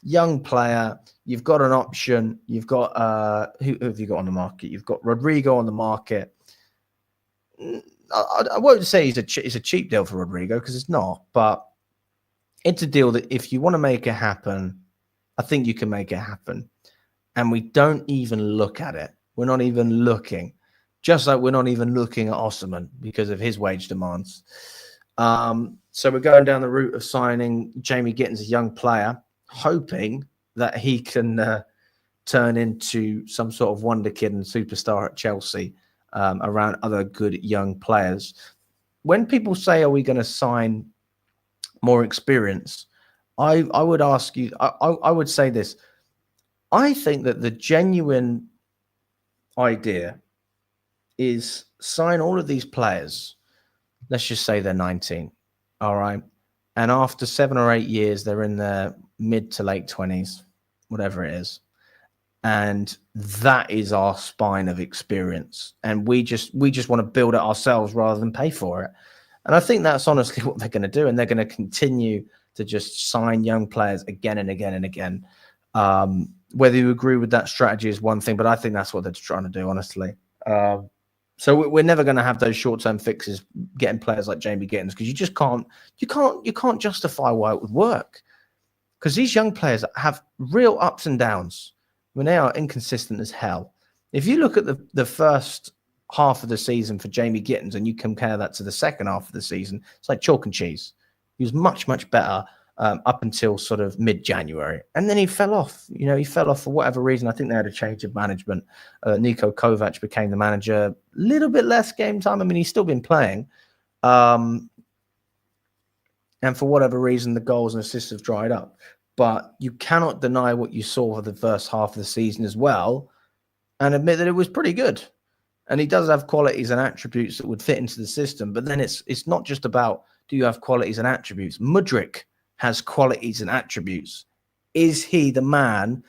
Young player, you've got an option. You've got who have you got on the market? You've got Rodrigo on the market. I won't say it's a cheap deal for Rodrigo, because it's not, but it's a deal that if you want to make it happen, I think you can make it happen. And we don't even look at it. We're not even looking. Just like we're not even looking at Osimhen because of his wage demands. So we're going down the route of signing Jamie Gittens, a young player, hoping that he can turn into some sort of wonder kid and superstar at Chelsea, around other good young players. When people say, are we going to sign more experience? I would ask you, I would say this. I think that the genuine idea is sign all of these players. Let's just say they're 19. All right. And after 7 or 8 years, they're in their mid to late 20s, whatever it is. And that is our spine of experience. And we just want to build it ourselves rather than pay for it. And I think that's honestly what they're going to do. And they're going to continue to just sign young players again and again and again. Whether you agree with that strategy is one thing, but I think that's what they're trying to do, honestly. So we're never going to have those short-term fixes getting players like Jamie Gittens, because you can't justify why it would work. Because these young players have real ups and downs. I mean, they are inconsistent as hell. If you look at the first half of the season for Jamie Gittens and you compare that to the second half of the season, it's like chalk and cheese. He was much, much better up until sort of mid-January. And then he fell off. You know, he fell off for whatever reason. I think they had a change of management. Niko Kovac became the manager. A little bit less game time. I mean, he's still been playing. And for whatever reason, the goals and assists have dried up. But you cannot deny what you saw for the first half of the season as well and admit that it was pretty good. And he does have qualities and attributes that would fit into the system. But then it's not just about, do you have qualities and attributes? Mudryk has qualities and attributes. Is he the man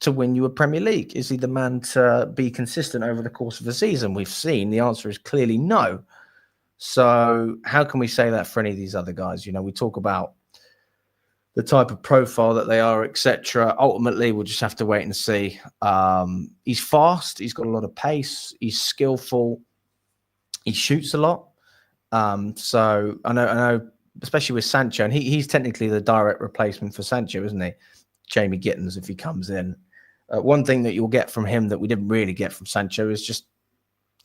to win you a Premier League? Is he the man to be consistent over the course of the season? We've seen the answer is clearly no. So how can we say that for any of these other guys? You know, we talk about the type of profile that they are, etc. Ultimately, we'll just have to wait and see. He's fast. He's got a lot of pace. He's skillful. He shoots a lot. So I know, especially with Sancho, and he's technically the direct replacement for Sancho, isn't he? Jamie Gittens, if he comes in. One thing that you'll get from him that we didn't really get from Sancho is just,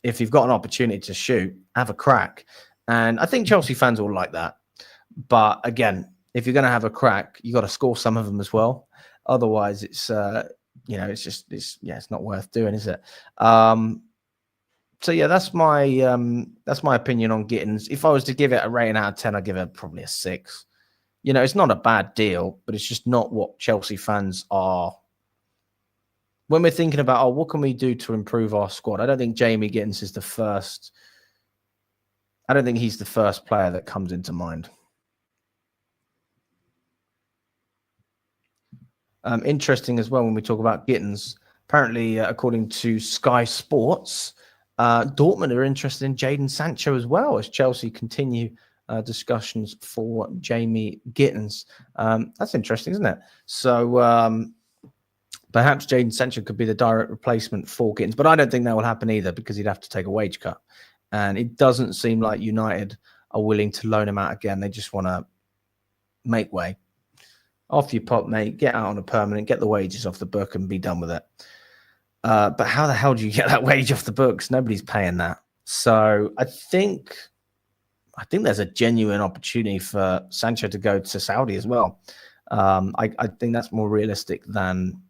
if you've got an opportunity to shoot, have a crack. And I think Chelsea fans will like that. But again, if you're going to have a crack, you got to score some of them as well. Otherwise, it's it's not worth doing, is it? So yeah, that's my opinion on Gittens. If I was to give it a rating out of 10, I'd give it probably a 6. You know, it's not a bad deal, but it's just not what Chelsea fans are. When we're thinking about, what can we do to improve our squad? I don't think Jamie Gittens is the first. I don't think he's the first player that comes into mind. Interesting as well when we talk about Gittens. Apparently, according to Sky Sports, Dortmund are interested in Jadon Sancho as well, as Chelsea continue discussions for Jamie Gittens. That's interesting, isn't it? So Perhaps Jadon Sancho could be the direct replacement for Gittens, but I don't think that will happen either because he'd have to take a wage cut. And it doesn't seem like United are willing to loan him out again. They just want to make way. Off you pop, mate. Get out on a permanent, get the wages off the book and be done with it. But how the hell do you get that wage off the books? Nobody's paying that. So I think there's a genuine opportunity for Sancho to go to Saudi as well. I think that's more realistic than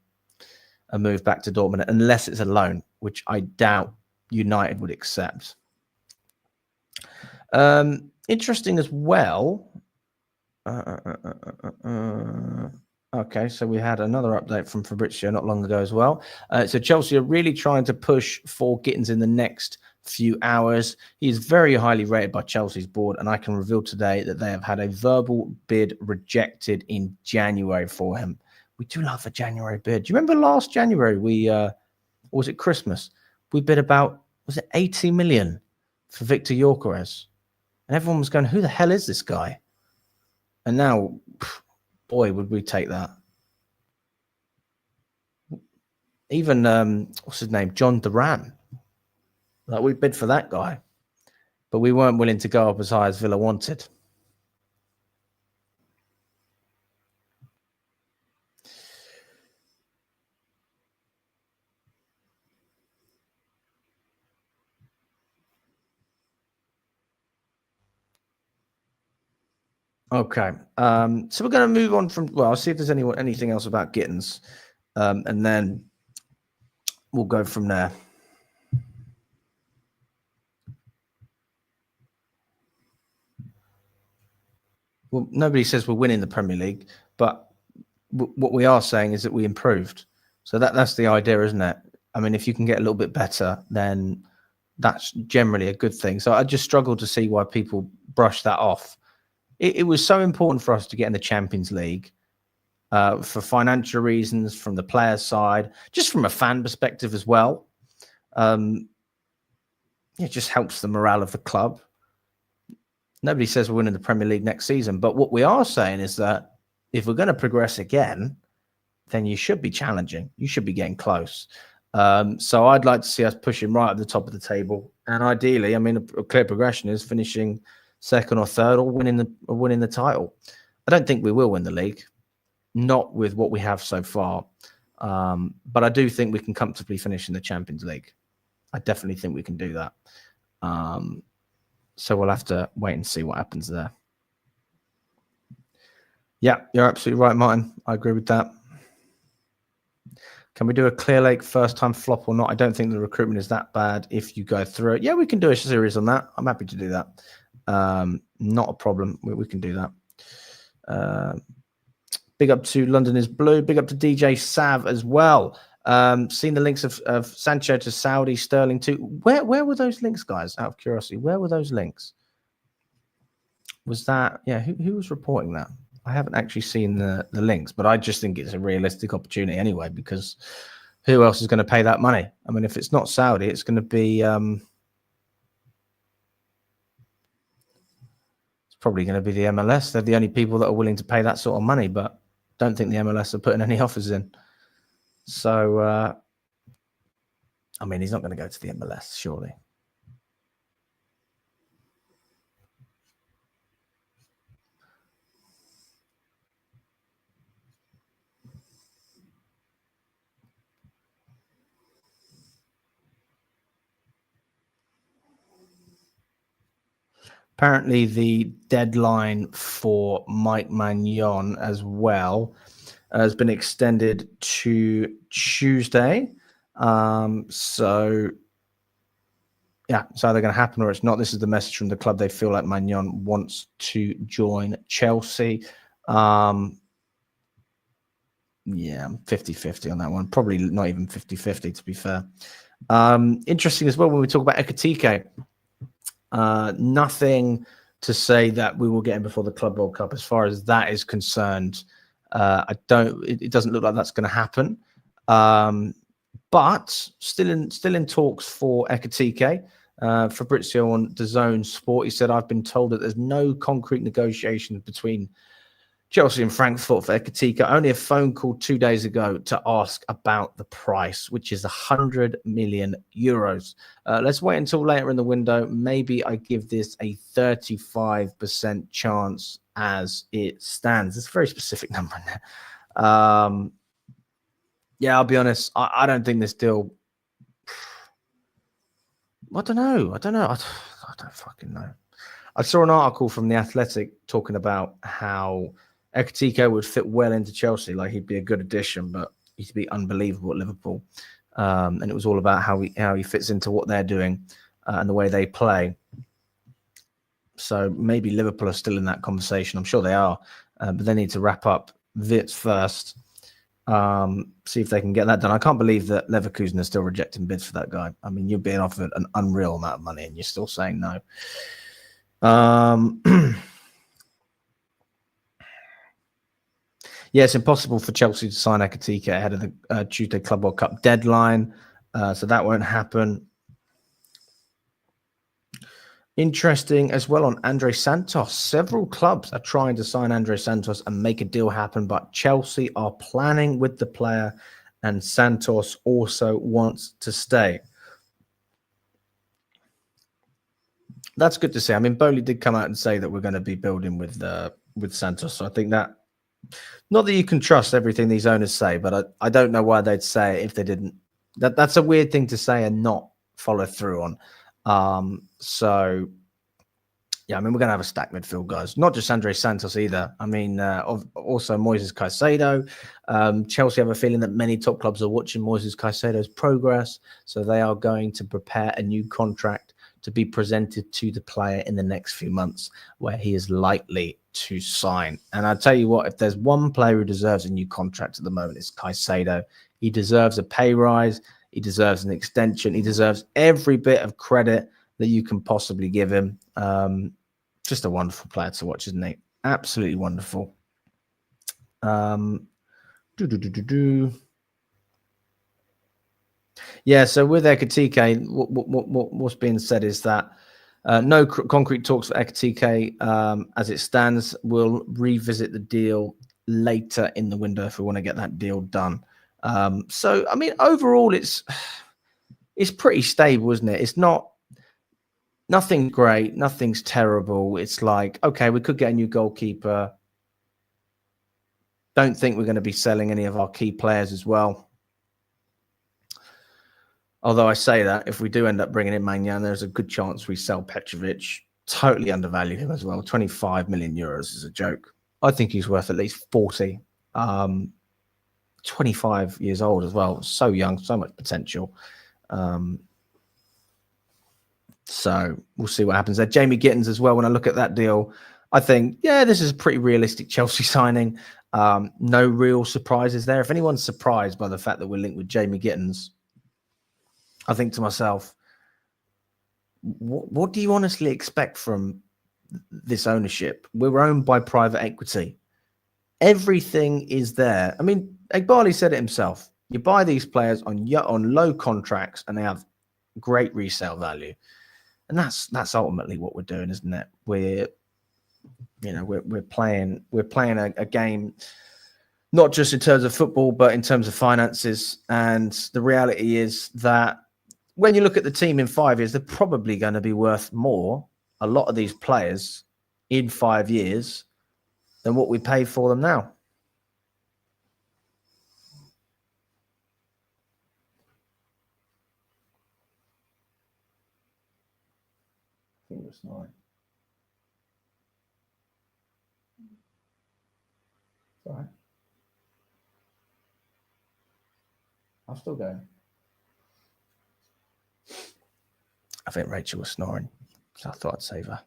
a move back to Dortmund, unless it's a loan, which I doubt United would accept. Interesting as well. Okay, so we had another update from Fabrizio not long ago as well. So Chelsea are really trying to push for Gittens in the next few hours. He is very highly rated by Chelsea's board, and I can reveal today that they have had a verbal bid rejected in January for him. We do love a January bid. Do you remember last January we was it Christmas? We bid about, was it 80 million for Victor Gyökeres? And everyone was going, who the hell is this guy? And now, boy, would we take that. Even, what's his name? John Duran. Like, we bid for that guy. But we weren't willing to go up as high as Villa wanted. Okay. So we're going to move on from, well, I'll see if there's anything else about Gittens. And then we'll go from there. Well, nobody says we're winning the Premier League, but what we are saying is that we improved. So that's the idea, isn't it? I mean, if you can get a little bit better, then that's generally a good thing. So I just struggle to see why people brush that off. It was so important for us to get in the Champions League for financial reasons, from the players' side, just from a fan perspective as well. It just helps the morale of the club. Nobody says we're winning the Premier League next season, but what we are saying is that if we're going to progress again, then you should be challenging. You should be getting close. So I'd like to see us pushing right at the top of the table, and ideally, I mean, a clear progression is finishing second or third, or winning the title. I don't think we will win the league, not with what we have so far. But I do think we can comfortably finish in the Champions League. I definitely think we can do that. So we'll have to wait and see what happens there. Yeah, you're absolutely right, Martin. I agree with that. Can we do a Clear Lake first time flop or not? I don't think the recruitment is that bad if you go through it. Yeah, we can do a series on that. I'm happy to do that. Not a problem. We can do that. Big up to London is Blue. Big up to DJ Sav as well. Seen the links of Sancho to Saudi, Sterling too. Where were those links, guys? Out of curiosity, where were those links? Was that, yeah, who was reporting that? I haven't actually seen the links, but I just think it's a realistic opportunity anyway, because who else is going to pay that money? I mean, if it's not Saudi, it's going to be probably going to be the MLS. They're the only people that are willing to pay that sort of money, but don't think the MLS are putting any offers in. So, I mean, he's not going to go to the MLS, surely. Apparently, the deadline for Mike Maignan as well has been extended to Tuesday. So, yeah, it's either going to happen or it's not. This is the message from the club. They feel like Maignan wants to join Chelsea. Yeah, 50-50 on that one. Probably not even 50-50, to be fair. Interesting as well when we talk about Ekitike. Nothing to say that we will get him before the Club World Cup. As far as that is concerned, it doesn't look like that's going to happen. But still in talks for Ekitike. Fabrizio on DAZN Sport, he said, I've been told that there's no concrete negotiations between Chelsea and Frankfurt for Ekitike. Only a phone call 2 days ago to ask about the price, which is 100 million euros. Let's wait until later in the window. Maybe I give this a 35% chance as it stands. It's a very specific number in there. Yeah, I'll be honest. I don't think this deal. I don't know. I don't fucking know. I saw an article from The Athletic talking about how Ekitike would fit well into Chelsea. Like, he'd be a good addition, but he'd be unbelievable at Liverpool. And it was all about how he fits into what they're doing and the way they play. So maybe Liverpool are still in that conversation. I'm sure they are, but they need to wrap up Wits first. See if they can get that done. I can't believe that Leverkusen are still rejecting bids for that guy. I mean, you're being offered an unreal amount of money and you're still saying no. Yeah, it's impossible for Chelsea to sign Ekitike ahead of the Tuesday Club World Cup deadline, so that won't happen. Interesting as well on Andrey Santos. Several clubs are trying to sign Andrey Santos and make a deal happen, but Chelsea are planning with the player, and Santos also wants to stay. That's good to see. I mean, Bowley did come out and say that we're going to be building with Santos. So I think that, not that you can trust everything these owners say, but I don't know why they'd say it if they didn't. That's a weird thing to say and not follow through on. So yeah, I mean, we're going to have a stacked midfield, guys. Not just Andrey Santos either. I mean, also Moises Caicedo. Chelsea have a feeling that many top clubs are watching Moises Caicedo's progress, so they are going to prepare a new contract to be presented to the player in the next few months, where he is likely to sign. And I tell you what, if there's one player who deserves a new contract at the moment, it's Caicedo. He deserves a pay rise. He deserves an extension. He deserves every bit of credit that you can possibly give him. Just a wonderful player to watch, isn't he? Absolutely wonderful. Yeah, so with Ekitike, what's being said is that no concrete talks for Ekitike as it stands. We'll revisit the deal later in the window if we want to get that deal done. So, I mean, overall, it's pretty stable, isn't it? It's nothing great, nothing's terrible. It's like, okay, we could get a new goalkeeper. Don't think we're going to be selling any of our key players as well. Although I say that, if we do end up bringing in Maignan, there's a good chance we sell Petrovic. Totally undervalue him as well. 25 million euros is a joke. I think he's worth at least 40. 25 years old as well. So young, so much potential. So we'll see what happens there. Jamie Gittens as well. When I look at that deal, I think, yeah, this is a pretty realistic Chelsea signing. No real surprises there. If anyone's surprised by the fact that we're linked with Jamie Gittens, I think to myself, what do you honestly expect from this ownership? We're owned by private equity. Everything is there. I mean, Egbali said it himself. You buy these players on low contracts and they have great resale value. And that's ultimately what we're doing, isn't it? We're playing a game, not just in terms of football, but in terms of finances. And the reality is that when you look at the team in 5 years, they're probably going to be worth more, a lot of these players, in 5 years than what we pay for them now. I think it's fine. All right. I'm still going. I think Rachel was snoring, so I thought I'd save her.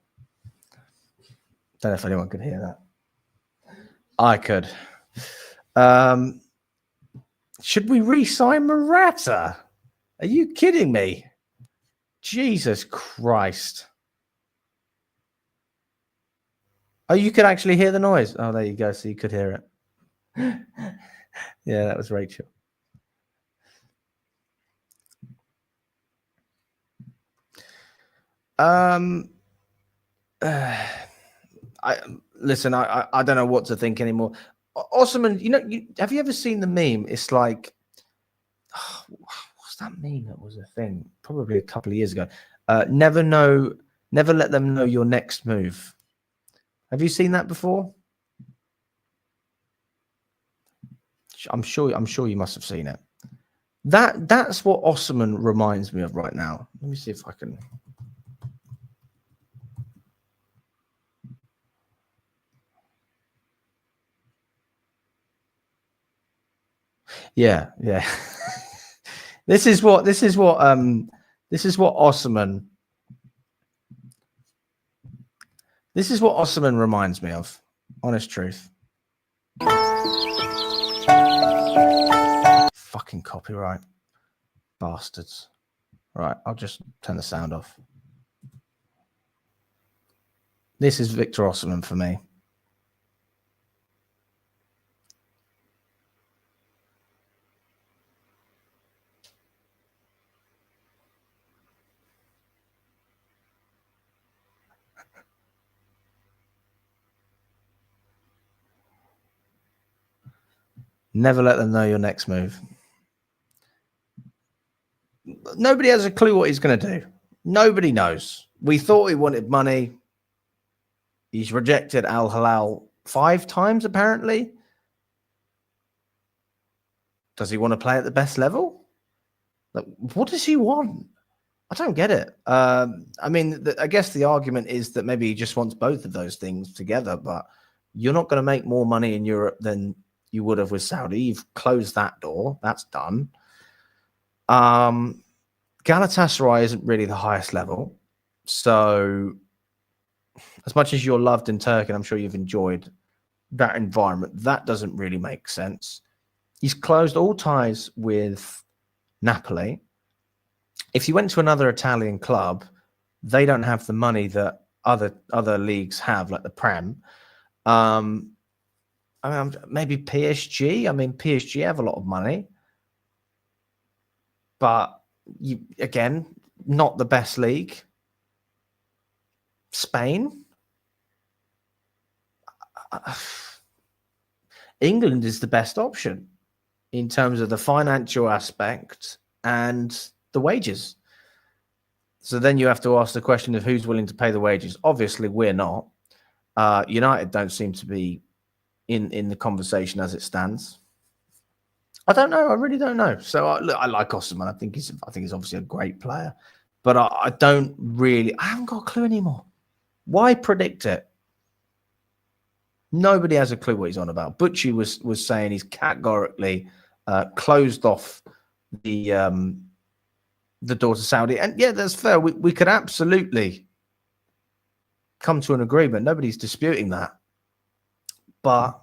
Don't know if anyone could hear that. I could. Should we re-sign Morata? Are you kidding me? Jesus Christ. Oh, you could actually hear the noise. Oh, there you go. So you could hear it. Yeah, that was Rachel. listen, I don't know what to think anymore. Osimhen, have you ever seen the meme? It's like, what's that meme that was a thing? Probably a couple of years ago. Never let them know your next move. Have you seen that before? I'm sure you must have seen it. That's what Osimhen reminds me of right now. Let me see if I can. Yeah. This is what Osimhen. This is what Osimhen reminds me of. Honest truth. Fucking copyright. Bastards. Right, I'll just turn the sound off. This is Victor Osimhen for me. Never let them know your next move. Nobody has a clue what he's going to do. Nobody knows. We thought he wanted money. He's rejected Al Hilal 5 times, apparently. Does he want to play at the best level? Like, what does he want? I don't get it. I mean, I guess the argument is that maybe he just wants both of those things together, but you're not going to make more money in Europe than you would have with Saudi. You've closed that door. That's done. Galatasaray isn't really the highest level. So as much as you're loved in Turkey, and I'm sure you've enjoyed that environment, that doesn't really make sense. He's closed all ties with Napoli. If you went to another Italian club, they don't have the money that other leagues have, like the Prem. I mean, maybe PSG. I mean, PSG have a lot of money, but again, not the best league. Spain, England is the best option in terms of the financial aspect and the wages. So then you have to ask the question of who's willing to pay the wages. Obviously, we're not. United don't seem to be in the conversation as it stands. I don't know. I really don't know. So I like Osimhen. I think he's obviously a great player, but I haven't got a clue anymore. Why predict it? Nobody has a clue what he's on about. Butchie was saying he's categorically closed off the door to Saudi, and yeah, that's fair. We could absolutely come to an agreement. Nobody's disputing that, but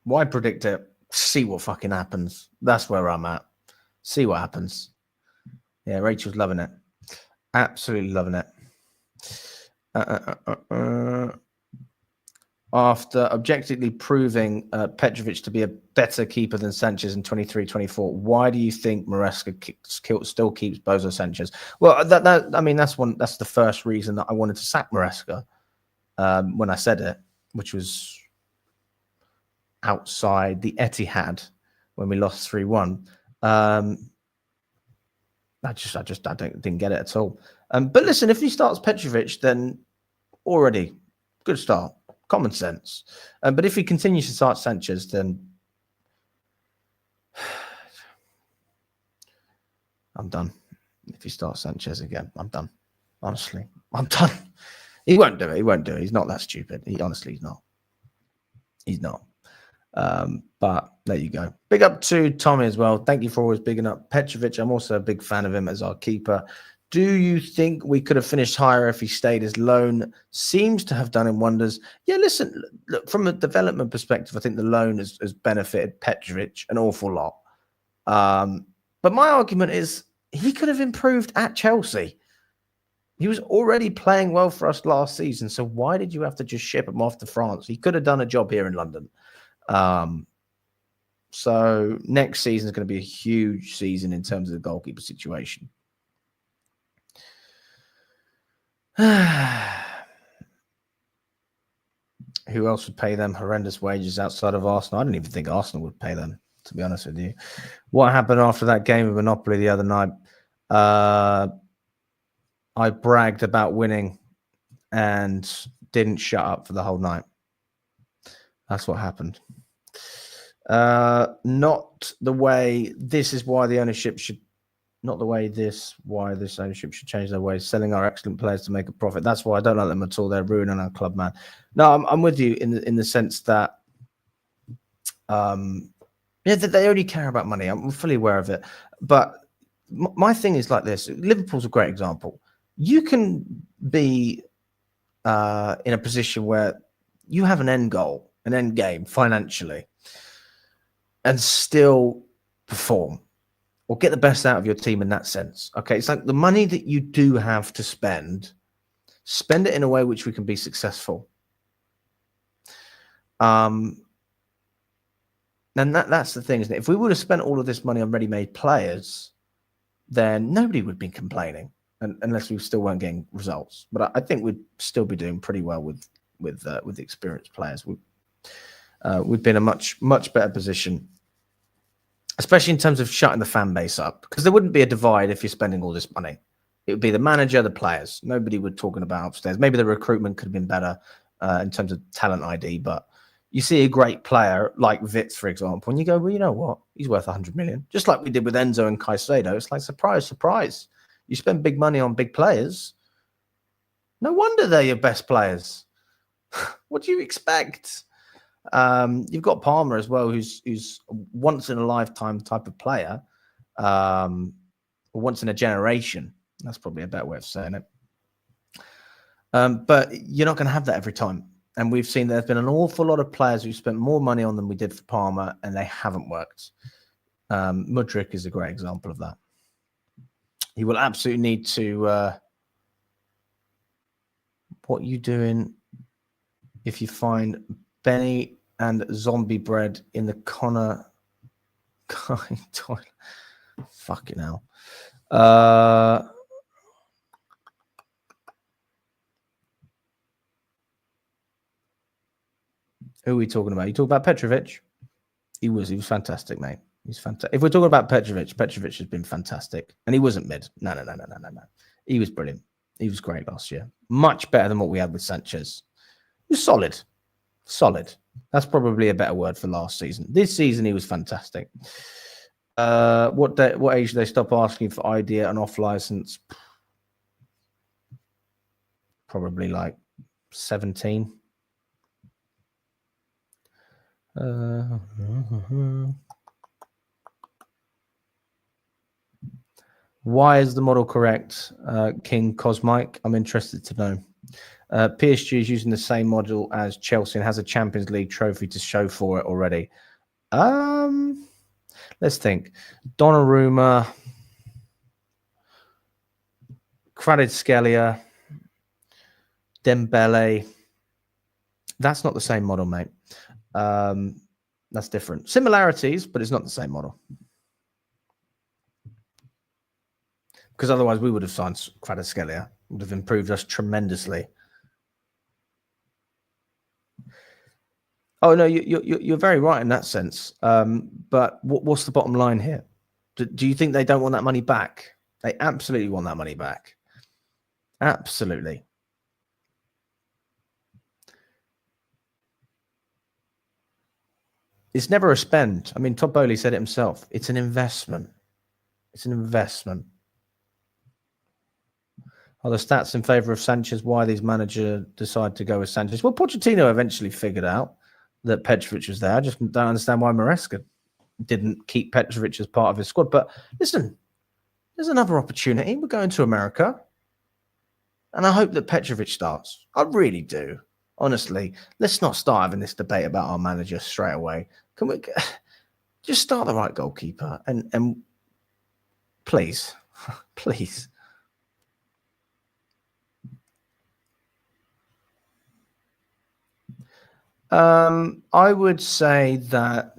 why predict it? See what fucking happens. That's where I'm at. See what happens. Yeah, Rachel's loving it. Absolutely loving it. After objectively proving Petrovic to be a better keeper than Sanchez in 23-24, why do you think Maresca still keeps Bozo Sanchez? Well, that's the first reason that I wanted to sack Maresca when I said it, which was outside the Etihad when we lost 3-1. I didn't get it at all. But listen, if he starts Petrovic, then already good start. Common sense. But if he continues to start Sanchez, then I'm done. If he starts Sanchez again, I'm done. Honestly, I'm done. He won't do it. He's not that stupid. He's not. He's not. But there you go. Big up to Tommy as well. Thank you for always bigging up Petrovic. I'm also a big fan of him as our keeper. Do you think we could have finished higher if he stayed? His loan seems to have done him wonders. Yeah, listen, look, from a development perspective, I think the loan has benefited Petrovic an awful lot. But my argument is he could have improved at Chelsea. He was already playing well for us last season. So why did you have to just ship him off to France? He could have done a job here in London. So next season is going to be a huge season in terms of the goalkeeper situation. Who else would pay them horrendous wages outside of Arsenal? I don't even think Arsenal would pay them, to be honest with you. What happened after that game of Monopoly the other night? I bragged about winning and didn't shut up for the whole night. That's what happened. Not the way. This is why the ownership should. Not the way this. Why this ownership should change their ways. Selling our excellent players to make a profit. That's why I don't like them at all. They're ruining our club, man. No, I'm with you in the sense that, yeah, that they only care about money. I'm fully aware of it. But my thing is like this. Liverpool's a great example. You can be in a position where you have an end goal, an end game financially, and still perform or get the best out of your team in that sense. Okay, it's like the money that you do have to spend it in a way which we can be successful. And that's the thing, isn't it? If we would have spent all of this money on ready-made players, then nobody would be complaining, unless we still weren't getting results. But I think we'd still be doing pretty well with the experienced players. We'd be in a much better position, especially in terms of shutting the fan base up, because there wouldn't be a divide if you're spending all this money. It would be the manager, the players. Nobody would talking about upstairs. Maybe the recruitment could have been better in terms of talent ID, but you see a great player like Wits, for example, and you go, well, you know what? He's worth 100 million. Just like we did with Enzo and Caicedo. It's like, surprise, surprise. You spend big money on big players. No wonder they're your best players. What do you expect? You've got Palmer as well, who's once in a lifetime type of player, or once in a generation. That's probably a better way of saying it. But you're not going to have that every time. And we've seen there's been an awful lot of players who spent more money on than we did for Palmer, and they haven't worked. Mudryk is a great example of that. He will absolutely need to. What are you doing if you find Benny and zombie bread in the Connor toilet? Fucking hell. Who are we talking about? You talk about Petrovic? He was fantastic, mate. He's fantastic. If we're talking about Petrovic has been fantastic. And he wasn't mid. No. He was brilliant. He was great last year. Much better than what we had with Sanchez. He was solid. Solid. That's probably a better word for last season. This season, he was fantastic. What age do they stop asking for ID and off license? Probably like 17. Why is the model correct, King Cosmike? I'm interested to know. PSG is using the same model as Chelsea and has a Champions League trophy to show for it already. Let's think. Donnarumma, Kvaratskhelia, Dembele. That's not the same model, mate. That's different. Similarities, but it's not the same model. Because otherwise we would have signed Kvaratskhelia. Would have improved us tremendously. Oh, no, you're very right in that sense. But what's the bottom line here? Do you think they don't want that money back? They absolutely want that money back. Absolutely. It's never a spend. I mean, Todd Bowley said it himself. It's an investment. It's an investment. Are the stats in favour of Sanchez? Why these managers decide to go with Sanchez? Well, Pochettino eventually figured out that Petrovic was there. I just don't understand why Maresca didn't keep Petrovic as part of his squad. But listen, there's another opportunity. We're going to America. And I hope that Petrovic starts. I really do. Honestly, let's not start having this debate about our manager straight away. Can we just start the right goalkeeper? And please, please. I would say that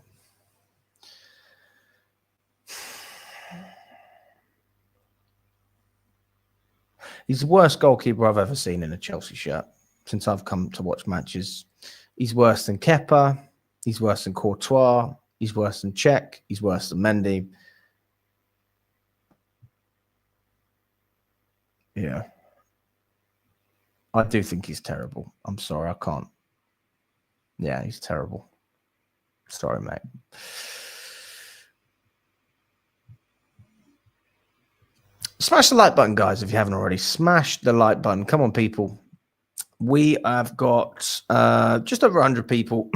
he's the worst goalkeeper I've ever seen in a Chelsea shirt since I've come to watch matches. He's worse than Kepa. He's worse than Courtois. He's worse than Cech. He's worse than Mendy. Yeah. I do think he's terrible. I'm sorry, I can't. Yeah, he's terrible. Sorry, mate. Smash the like button, guys, if you haven't already. Smash the like button. Come on, people. We have got just over 100 people.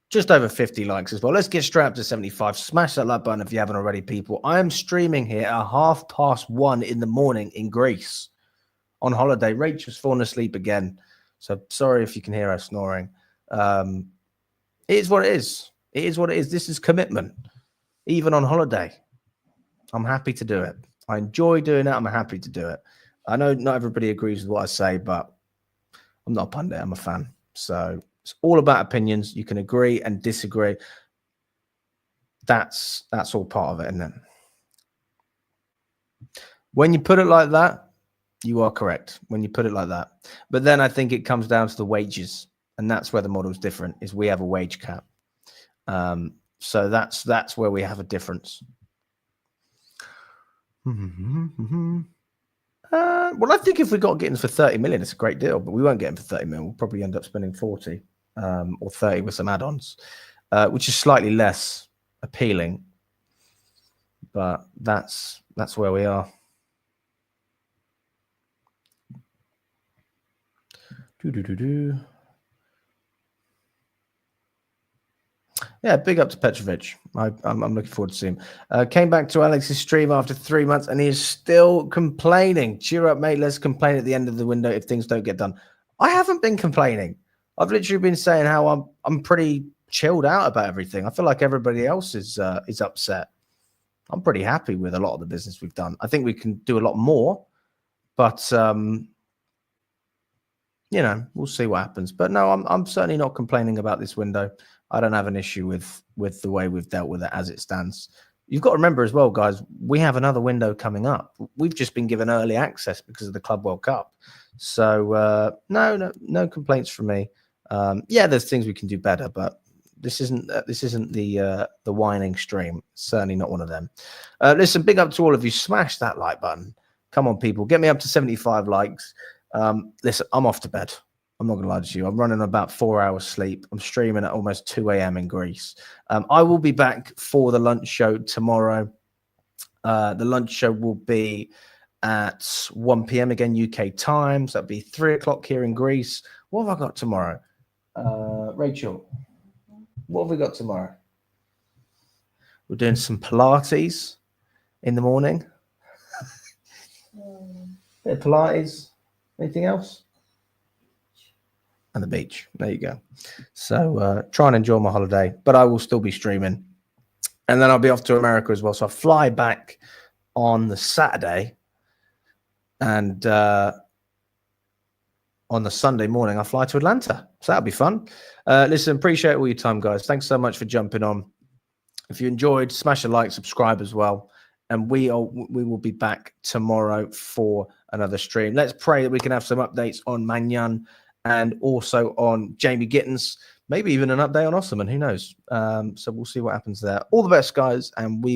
Just over 50 likes as well. Let's get straight up to 75. Smash that like button if you haven't already, people. I am streaming here at 1:30 in the morning in Greece on holiday. Rachel's fallen asleep again. So sorry if you can hear her snoring. It is what it is. It is what it is. This is commitment. Even on holiday, I'm happy to do it. I enjoy doing it. I'm happy to do it. I know not everybody agrees with what I say, but I'm not a pundit. I'm a fan. So it's all about opinions. You can agree and disagree. That's all part of it, isn't it? When you put it like that, you are correct. When you put it like that. But then I think it comes down to the wages. And that's where the model is different, is we have a wage cap. So that's where we have a difference. Well, I think if we got Gittens for 30 million, it's a great deal, but we won't get him for 30 million. We'll probably end up spending 40 or 30 with some add-ons, which is slightly less appealing. But that's where we are. Yeah, big up to Petrovic. I'm looking forward to seeing him. Came back to Alex's stream after 3 months, and he is still complaining. Cheer up, mate. Let's complain at the end of the window if things don't get done. I haven't been complaining. I've literally been saying how I'm pretty chilled out about everything. I feel like everybody else is upset. I'm pretty happy with a lot of the business we've done. I think we can do a lot more, but you know, we'll see what happens. But no, I'm certainly not complaining about this window. I don't have an issue with the way we've dealt with it as it stands. You've got to remember as well, guys, we have another window coming up. We've just been given early access because of the Club World Cup. So no complaints from me. Yeah, there's things we can do better, but this isn't the whining stream. Certainly not one of them. Listen, big up to all of you. Smash that like button. Come on, people, get me up to 75 likes. Listen, I'm off to bed. I'm not going to lie to you. I'm running about 4 hours sleep. I'm streaming at almost 2 a.m. in Greece. I will be back for the lunch show tomorrow. The lunch show will be at 1 p.m. again, UK time. So that'll be 3 o'clock here in Greece. What have I got tomorrow? Rachel, what have we got tomorrow? We're doing some Pilates in the morning. Bit of Pilates. Anything else? And the beach. There you go. So try and enjoy my holiday, but I will still be streaming. And then I'll be off to America as well. So I fly back on the Saturday. And on the Sunday morning, I fly to Atlanta. So that'll be fun. Listen, appreciate all your time, guys. Thanks so much for jumping on. If you enjoyed, smash a like, subscribe as well. And we will be back tomorrow for another stream. Let's pray that we can have some updates on Maignan and also on Jamie Gittens, maybe even an update on Osimhen. Who knows? So we'll see what happens there. All the best, guys, and we